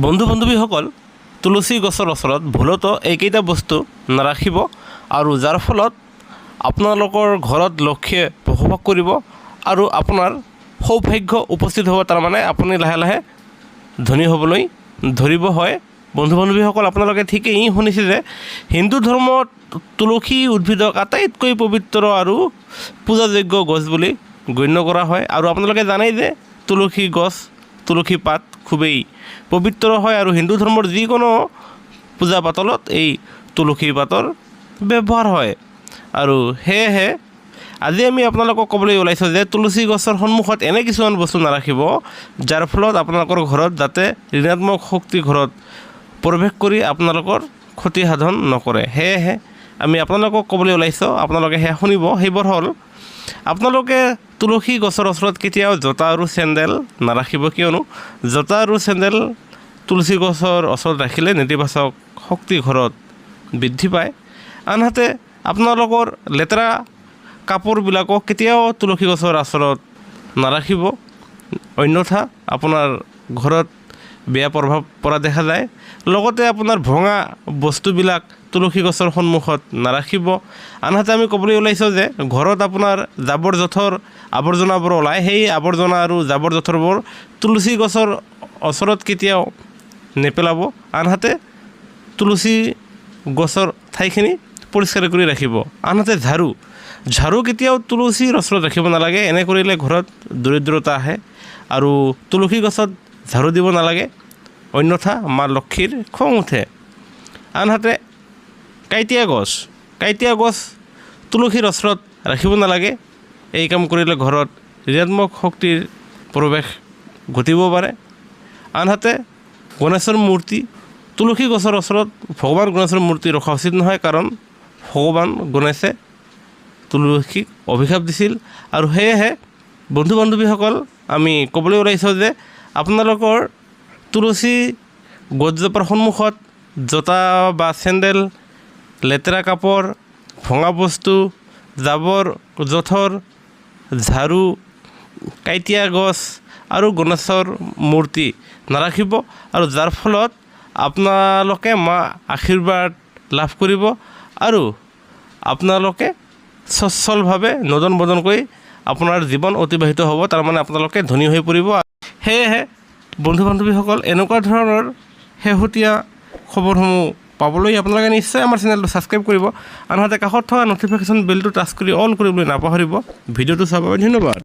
বন্ধু বান্ধৱীসকল, তুলসী গছৰ ওচৰত ভুলতো এইকেইটা বস্তু নাৰাখিব আৰু যাৰ ফলত আপোনালোকৰ ঘৰত লক্ষ্মীয়ে বসবাস কৰিব আৰু আপোনাৰ সৌভাগ্য উপস্থিত হ'ব। তাৰমানে আপুনি লাহে লাহে ধনী হ'বলৈ ধৰিব। হয় বন্ধু বান্ধৱীসকল, আপোনালোকে ঠিকেই শুনিছে যে হিন্দু ধৰ্মত তুলসী উদ্ভিদক আটাইতকৈ পবিত্ৰ আৰু পূজাযোগ্য গছ বুলি গণ্য কৰা হয়। আৰু আপোনালোকে জানেই যে তুলসী গছ, তুলসী পাত খুবেই পবিত্ৰ হয় আৰু হিন্দু ধৰ্মৰ যিকোনো পূজা পাতলত এই তুলসী পাতৰ ব্যৱহাৰ হয়। আৰু সেয়েহে আজি আমি আপোনালোকক ক'বলৈ ওলাইছোঁ যে তুলসী গছৰ সন্মুখত এনে কিছুমান বস্তু নাৰাখিব যাৰ ফলত আপোনালোকৰ ঘৰত যাতে ঋণাত্মক শক্তি ঘৰত প্ৰৱেশ কৰি আপোনালোকৰ ক্ষতি সাধন নকৰে। সেয়েহে আমি আপোনালোকক ক'বলৈ ওলাইছোঁ, আপোনালোকে সেয়া শুনিব। সেইবোৰ হ'ল, আপোনালোকে তুলসী গছৰ ওচৰত কেতিয়াও জোতা আৰু চেণ্ডেল নাৰাখিব, কিয়নো জোতা আৰু চেণ্ডেল তুলসী গছৰ ওচৰত ৰাখিলে নেতিবাচক শক্তি ঘৰত বৃদ্ধি পায়। আনহাতে আপোনালোকৰ লেতেৰা কাপোৰবিলাকো কেতিয়াও তুলসী গছৰ ওচৰত নাৰাখিব, অন্যথা আপোনাৰ ঘৰত বেয়া প্ৰভাৱ পৰা দেখা যায়। লগতে আপোনাৰ ভঙা বস্তুবিলাক তুলসী গছৰ সন্মুখত নাৰাখিব। আনহাতে আমি ক'বলৈ ওলাইছোঁ যে ঘৰত আপোনাৰ জাবৰ জোঁথৰ আৱৰ্জনাবোৰ ওলায়, সেই আৱৰ্জনা আৰু জাবৰ জোঁথৰবোৰ তুলসী গছৰ ওচৰত কেতিয়াও নেপেলাব। আনহাতে তুলসী গছৰ ঠাইখিনি পৰিষ্কাৰ কৰি ৰাখিব। আনহাতে ঝাৰু কেতিয়াও তুলসীৰ ওচৰত ৰাখিব নালাগে। এনে কৰিলে ঘৰত দৰিদ্ৰতা আহে। আৰু তুলসী গছত ঝাৰু দিব নালাগে, অন্যথা মা লক্ষ্মীৰ খং উঠে। আনহাতে কাঁইটীয়া গছ তুলসীৰ ওচৰত ৰাখিব নালাগে। এই কাম কৰিলে ঘৰত ঋণাত্মক শক্তিৰ প্ৰৱেশ ঘটিব পাৰে। আনহাতে গণেশৰ মূৰ্তি, তুলসী গছৰ ওচৰত ভগৱান গণেশৰ মূৰ্তি ৰখা উচিত নহয়, কাৰণ ভগৱান গণেশে তুলসীক অভিশাপ দিছিল। আৰু সেয়েহে বন্ধু বান্ধৱীসকল, আমি ক'বলৈ ওলাইছোঁ যে আপোনালোকৰ তুলসী গছজোপাৰ সন্মুখত জোতা বা চেণ্ডেল, লেতেৰা কাপোৰ, ভঙা বস্তু, জাবৰ জোঁথৰ, ঝাৰু, কাঁইটীয়া গছ আৰু গণেশৰ মূৰ্তি নাৰাখিব। আৰু যাৰ ফলত আপোনালোকে মা আশীৰ্বাদ লাভ কৰিব আৰু আপোনালোকে সচ্ছলভাৱে নদন বদনকৈ আপোনাৰ জীৱন অতিবাহিত হ'ব। তাৰমানে আপোনালোকে ধনী হৈ পৰিব। সেয়েহে বন্ধু বান্ধৱীসকল, এনেকুৱা ধৰণৰ শেহতীয়া খবৰসমূহ পাবলৈ আপোনালোকে নিশ্চয় আমাৰ চেনেলটো ছাবস্ক্ৰাইব কৰিব। আনহাতে কাষত থকা ন'টিফিকেশ্যন বেলটো টাচ কৰি অল কৰিবলৈ নাপাহৰিব। ভিডিঅ'টো চাবৰ বাবে ধন্যবাদ।